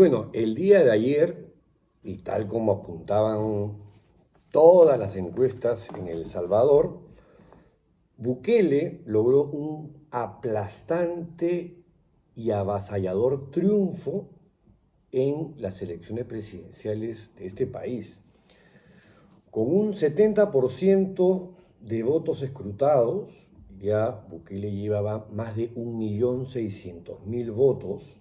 Bueno, el día de ayer, y tal como apuntaban todas las encuestas en El Salvador, Bukele logró un aplastante y avasallador triunfo en las elecciones presidenciales de este país. Con un 70% de votos escrutados, ya Bukele llevaba más de 1.600.000 votos.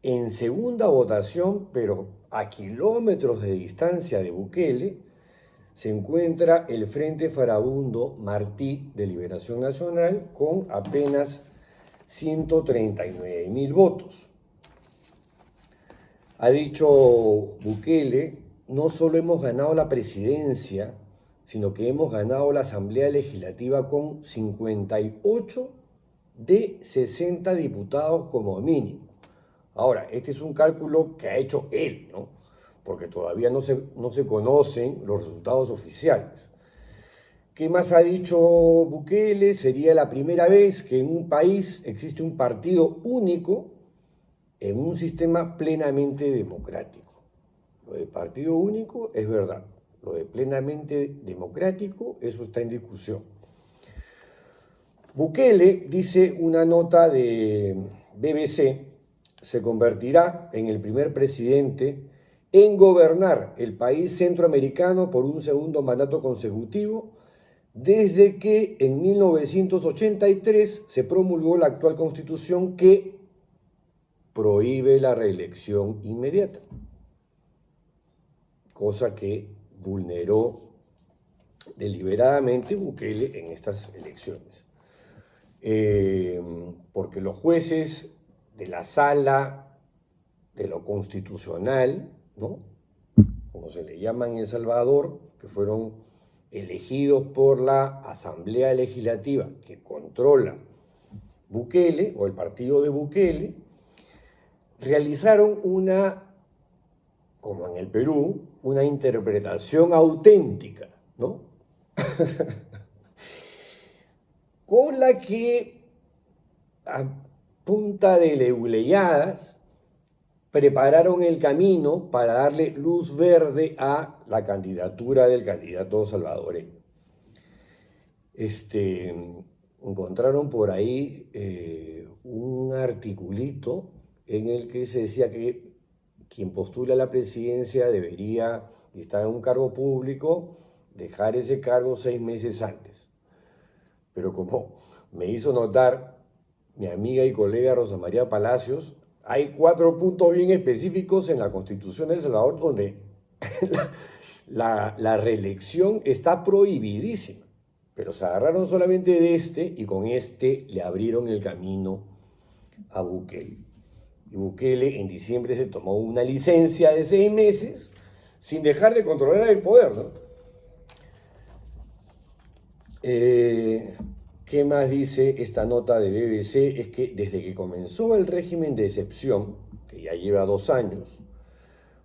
En segunda votación, pero a kilómetros de distancia de Bukele, se encuentra el Frente Farabundo Martí de Liberación Nacional con apenas 139.000 votos. Ha dicho Bukele, no solo hemos ganado la presidencia, sino que hemos ganado la Asamblea Legislativa con 58 de 60 diputados como mínimo. Ahora, este es un cálculo que ha hecho él, ¿no? Porque todavía no se conocen los resultados oficiales. ¿Qué más ha dicho Bukele? Sería la primera vez que en un país existe un partido único en un sistema plenamente democrático. Lo de partido único es verdad. Lo de plenamente democrático, eso está en discusión. Bukele, dice una nota de BBC, se convertirá en el primer presidente en gobernar el país centroamericano por un segundo mandato consecutivo desde que en 1983 se promulgó la actual constitución que prohíbe la reelección inmediata, cosa que vulneró deliberadamente Bukele en estas elecciones. Porque los jueces de la sala de lo constitucional, ¿no?, como se le llama en El Salvador, que fueron elegidos por la Asamblea Legislativa que controla Bukele o el partido de Bukele, realizaron como en el Perú, una interpretación auténtica, ¿no? Con la que a punta de leguleyadas prepararon el camino para darle luz verde a la candidatura del candidato salvadoreño. Encontraron por ahí un articulito en el que se decía que quien postula la presidencia debería estar en un cargo público, dejar ese cargo 6 meses antes. Pero como me hizo notar mi amiga y colega Rosa María Palacios, hay 4 puntos bien específicos en la Constitución de El Salvador donde la reelección está prohibidísima. Pero se agarraron solamente de este y con este le abrieron el camino a Bukele. Y Bukele en diciembre se tomó una licencia de 6 meses sin dejar de controlar el poder, ¿no? ¿Qué más dice esta nota de BBC? Es que desde que comenzó el régimen de excepción, que ya lleva 2 años,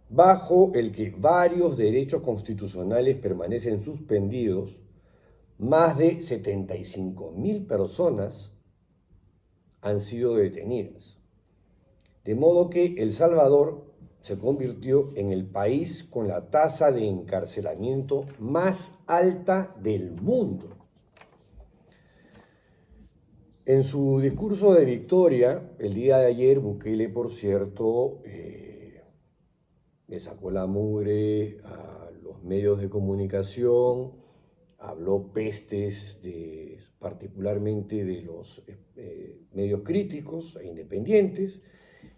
bajo el que varios derechos constitucionales permanecen suspendidos, más de 75.000 personas han sido detenidas. De modo que El Salvador se convirtió en el país con la tasa de encarcelamiento más alta del mundo. En su discurso de victoria, el día de ayer, Bukele, por cierto, le sacó la mugre a los medios de comunicación, habló pestes particularmente de los medios críticos e independientes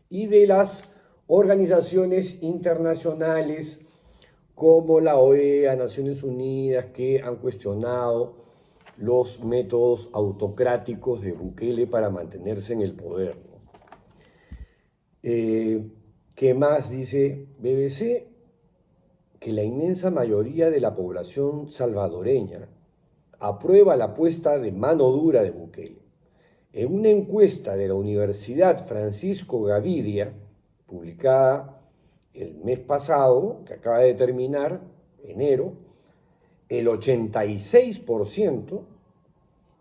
y de las organizaciones internacionales como la OEA, Naciones Unidas, que han cuestionado los métodos autocráticos de Bukele para mantenerse en el poder, ¿no? ¿Qué más dice BBC? Que la inmensa mayoría de la población salvadoreña aprueba la puesta de mano dura de Bukele. En una encuesta de la Universidad Francisco Gavidia, publicada el mes pasado, que acaba de terminar, enero, el 86%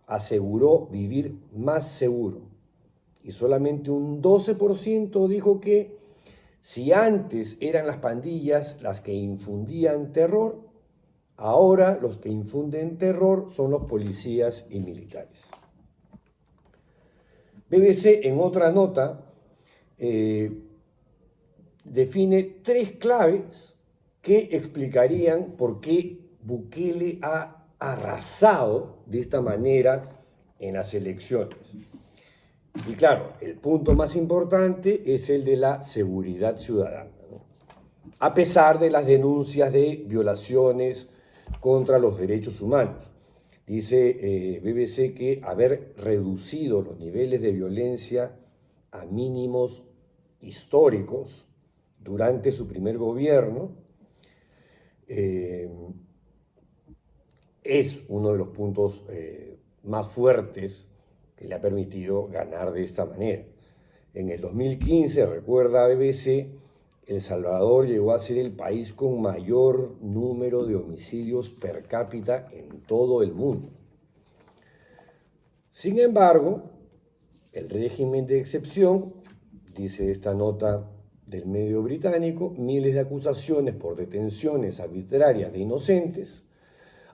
aseguró vivir más seguro y solamente un 12% dijo que Si antes eran las pandillas las que infundían terror, ahora los que infunden terror son los policías y militares. BBC en otra nota define 3 claves que explicarían por qué Bukele ha arrasado de esta manera en las elecciones. Y claro, el punto más importante es el de la seguridad ciudadana, ¿no? A pesar de las denuncias de violaciones contra los derechos humanos. Dice BBC que haber reducido los niveles de violencia a mínimos históricos durante su primer gobierno es uno de los puntos más fuertes que le ha permitido ganar de esta manera. En el 2015, recuerda BBC, El Salvador llegó a ser el país con mayor número de homicidios per cápita en todo el mundo. Sin embargo, el régimen de excepción, dice esta nota del medio británico, miles de acusaciones por detenciones arbitrarias de inocentes,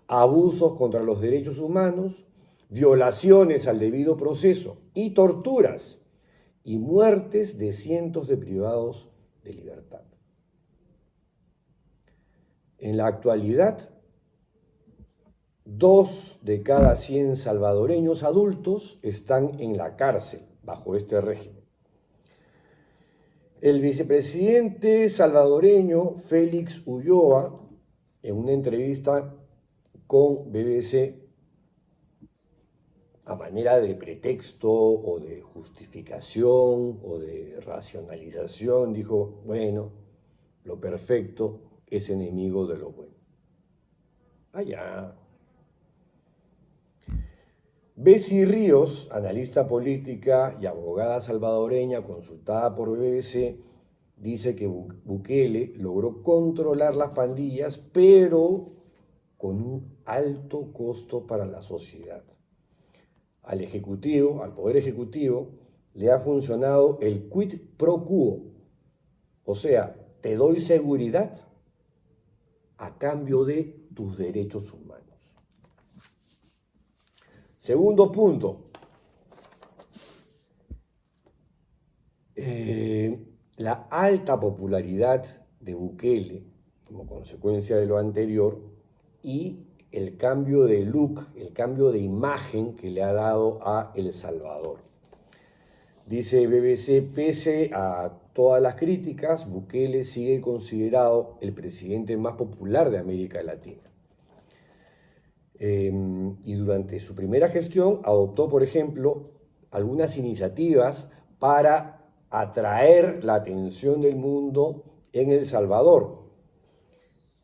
abusos contra los derechos humanos, violaciones al debido proceso y torturas y muertes de cientos de privados de libertad. En la actualidad, 2 de cada 100 salvadoreños adultos están en la cárcel bajo este régimen. El vicepresidente salvadoreño Félix Ulloa, en una entrevista con BBC, a manera de pretexto o de justificación o de racionalización, dijo, bueno, lo perfecto es enemigo de lo bueno. Allá. Bessie Ríos, analista política y abogada salvadoreña consultada por BBC, dice que Bukele logró controlar las pandillas, pero con un alto costo para la sociedad. Al Ejecutivo, al Poder Ejecutivo, le ha funcionado el quid pro quo, o sea, te doy seguridad a cambio de tus derechos humanos. Segundo punto, la alta popularidad de Bukele como consecuencia de lo anterior y el cambio de look, el cambio de imagen que le ha dado a El Salvador. Dice BBC, pese a todas las críticas, Bukele sigue considerado el presidente más popular de América Latina. Y durante su primera gestión adoptó, por ejemplo, algunas iniciativas para atraer la atención del mundo en El Salvador.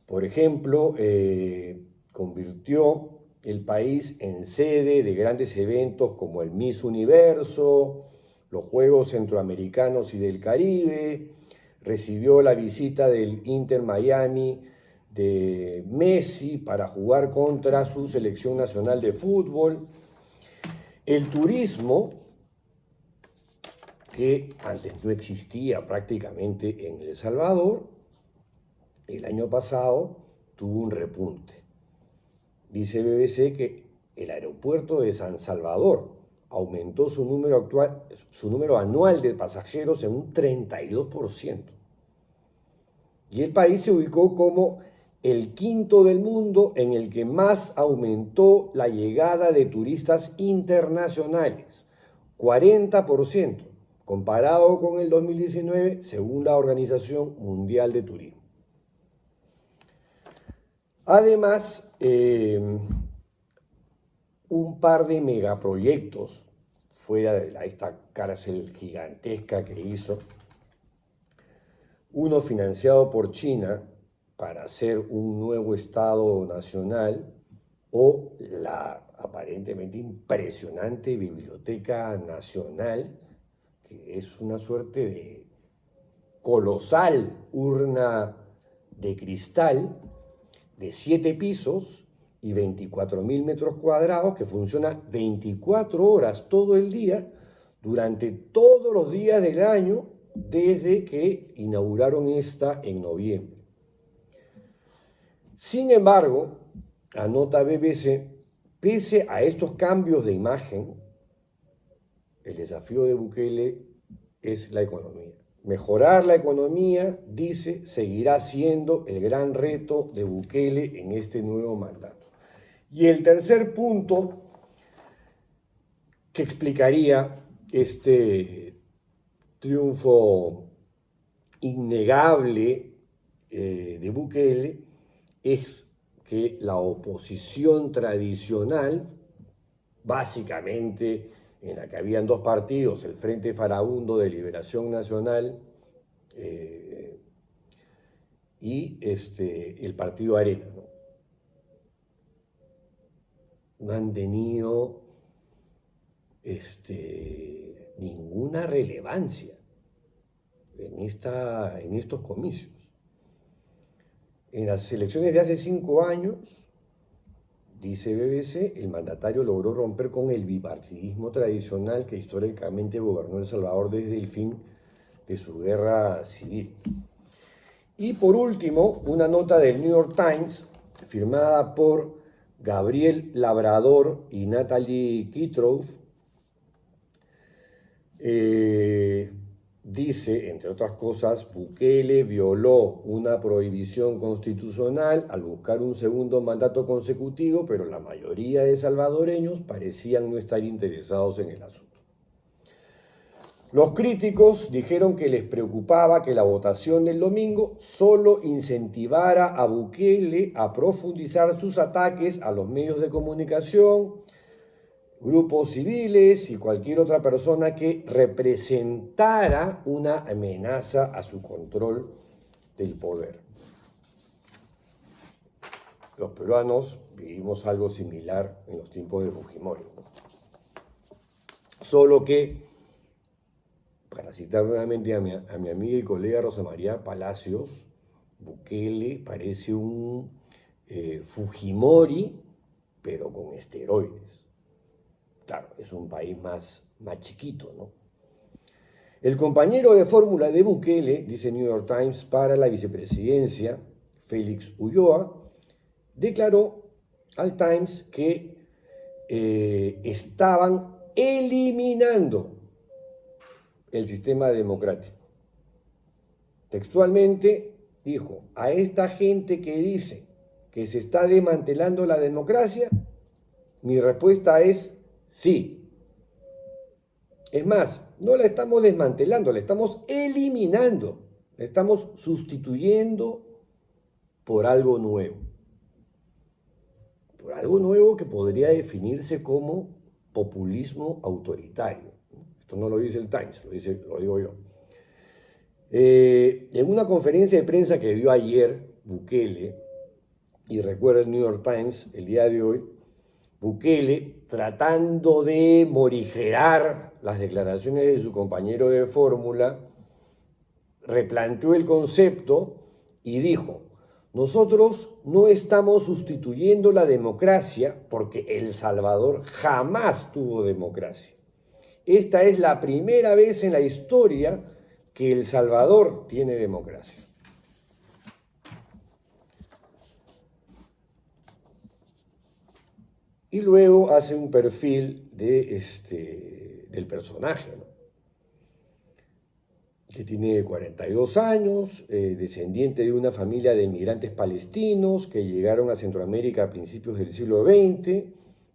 Por ejemplo, convirtió el país en sede de grandes eventos como el Miss Universo, los Juegos Centroamericanos y del Caribe, recibió la visita del Inter Miami de Messi para jugar contra su selección nacional de fútbol. El turismo, que antes no existía prácticamente en El Salvador, el año pasado tuvo un repunte. Dice BBC que el aeropuerto de San Salvador aumentó su número anual de pasajeros en un 32%. Y el país se ubicó como el quinto del mundo en el que más aumentó la llegada de turistas internacionales, 40%, comparado con el 2019, según la Organización Mundial de Turismo. Además, un par de megaproyectos fuera de esta cárcel gigantesca que hizo, uno financiado por China para hacer un nuevo Estado nacional, o la aparentemente impresionante Biblioteca Nacional, que es una suerte de colosal urna de cristal de 7 pisos y 24.000 metros cuadrados que funciona 24 horas todo el día, durante todos los días del año, desde que inauguraron esta en noviembre. Sin embargo, anota BBC, pese a estos cambios de imagen, el desafío de Bukele es la economía. Mejorar la economía, dice, seguirá siendo el gran reto de Bukele en este nuevo mandato. Y el tercer punto que explicaría este triunfo innegable de Bukele es que la oposición tradicional, básicamente en la que habían dos partidos, el Frente Farabundo de Liberación Nacional y el Partido Arena, no han tenido ninguna relevancia en estos comicios. En las elecciones de hace 5 años, dice BBC, el mandatario logró romper con el bipartidismo tradicional que históricamente gobernó El Salvador desde el fin de su guerra civil. Y por último, una nota del New York Times firmada por Gabriel Labrador y Natalie Kitroff, dice, entre otras cosas, Bukele violó una prohibición constitucional al buscar un segundo mandato consecutivo, pero la mayoría de salvadoreños parecían no estar interesados en el asunto. Los críticos dijeron que les preocupaba que la votación del domingo solo incentivara a Bukele a profundizar sus ataques a los medios de comunicación, grupos civiles y cualquier otra persona que representara una amenaza a su control del poder. Los peruanos vivimos algo similar en los tiempos de Fujimori. Solo que, para citar nuevamente a mi amiga y colega Rosa María Palacios, Bukele parece un Fujimori, pero con esteroides. Claro, es un país más chiquito, ¿no? El compañero de fórmula de Bukele, dice New York Times, para la vicepresidencia, Félix Ulloa, declaró al Times que estaban eliminando el sistema democrático. Textualmente dijo, a esta gente que dice que se está desmantelando la democracia, mi respuesta es sí. Es más, no la estamos desmantelando, la estamos eliminando, la estamos sustituyendo por algo nuevo. Por algo nuevo que podría definirse como populismo autoritario. Esto no lo dice el Times, lo digo yo. En una conferencia de prensa que dio ayer Bukele, y recuerda el New York Times el día de hoy, Bukele, tratando de morigerar las declaraciones de su compañero de fórmula, replanteó el concepto y dijo, nosotros no estamos sustituyendo la democracia porque El Salvador jamás tuvo democracia. Esta es la primera vez en la historia que El Salvador tiene democracia. Y luego hace un perfil del personaje, ¿no? Que tiene 42 años, descendiente de una familia de inmigrantes palestinos que llegaron a Centroamérica a principios del siglo XX,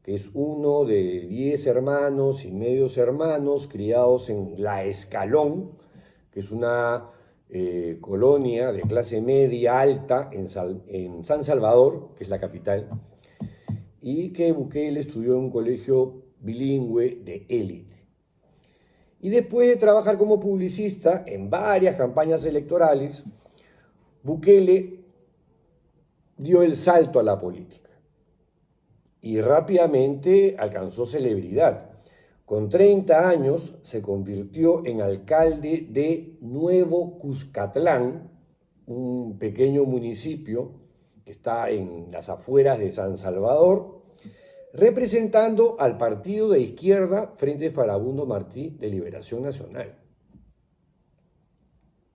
que es uno de 10 hermanos y medios hermanos criados en La Escalón, que es una colonia de clase media alta en San Salvador, que es la capital, y que Bukele estudió en un colegio bilingüe de élite. Y después de trabajar como publicista en varias campañas electorales, Bukele dio el salto a la política y rápidamente alcanzó celebridad. Con 30 años se convirtió en alcalde de Nuevo Cuscatlán, un pequeño municipio que está en las afueras de San Salvador, representando al partido de izquierda Frente Farabundo Martí de Liberación Nacional.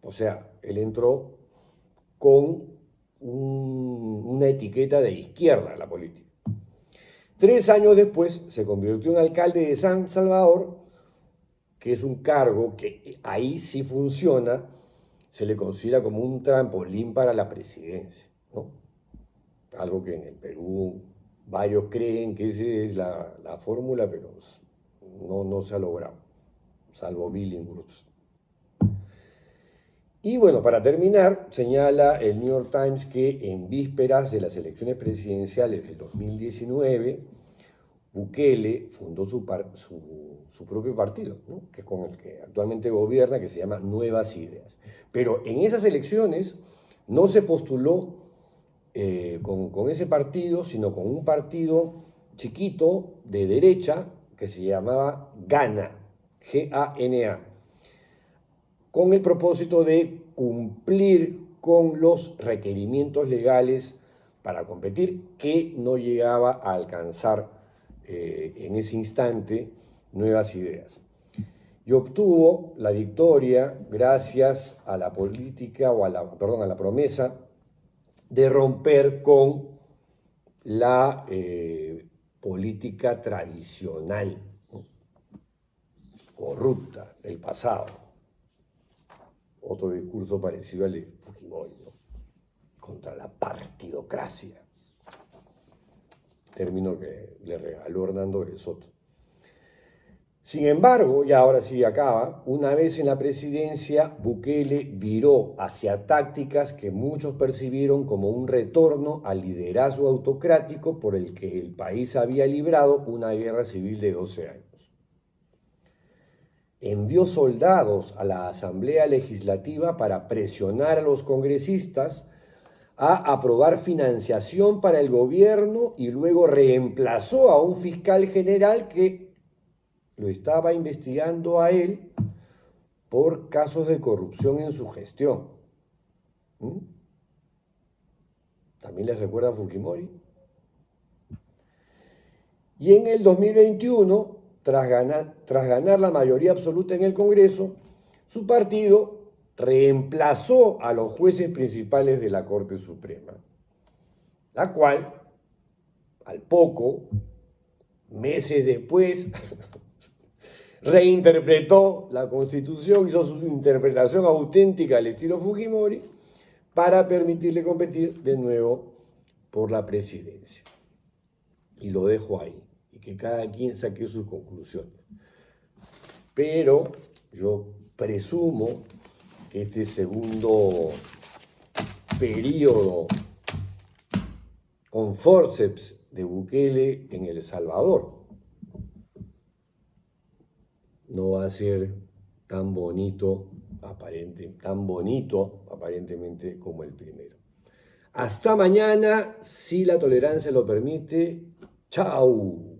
O sea, él entró con una etiqueta de izquierda a la política. 3 años después se convirtió en alcalde de San Salvador, que es un cargo que ahí sí funciona, se le considera como un trampolín para la presidencia, ¿no? Algo que en el Perú varios creen que esa es la fórmula, pero no se ha logrado, salvo Billinghurst. Y bueno, para terminar, señala el New York Times que en vísperas de las elecciones presidenciales del 2019, Bukele fundó su propio partido, ¿no? Que es con el que actualmente gobierna, que se llama Nuevas Ideas. Pero en esas elecciones no se postuló con ese partido, sino con un partido chiquito de derecha que se llamaba GANA, G-A-N-A, con el propósito de cumplir con los requerimientos legales para competir, que no llegaba a alcanzar en ese instante Nuevas Ideas. Y obtuvo la victoria gracias a la política, a la promesa de romper con la política tradicional, ¿no? Corrupta del pasado. Otro discurso parecido al de Fujimori, ¿no? Contra la partidocracia, término que le regaló Hernando de Soto. Sin embargo, y ahora sí acaba, una vez en la presidencia, Bukele viró hacia tácticas que muchos percibieron como un retorno al liderazgo autocrático por el que el país había librado una guerra civil de 12 años. Envió soldados a la Asamblea Legislativa para presionar a los congresistas a aprobar financiación para el gobierno y luego reemplazó a un fiscal general que lo estaba investigando a él por casos de corrupción en su gestión. ¿También les recuerda a Fujimori? Y en el 2021, tras ganar la mayoría absoluta en el Congreso, su partido reemplazó a los jueces principales de la Corte Suprema, la cual, al poco, meses después, reinterpretó la Constitución, hizo su interpretación auténtica al estilo Fujimori para permitirle competir de nuevo por la presidencia. Y lo dejo ahí, y que cada quien saque sus conclusiones. Pero yo presumo que este segundo periodo con forceps de Bukele en El Salvador no va a ser tan bonito aparentemente como el primero. Hasta mañana, si la tolerancia lo permite. Chao.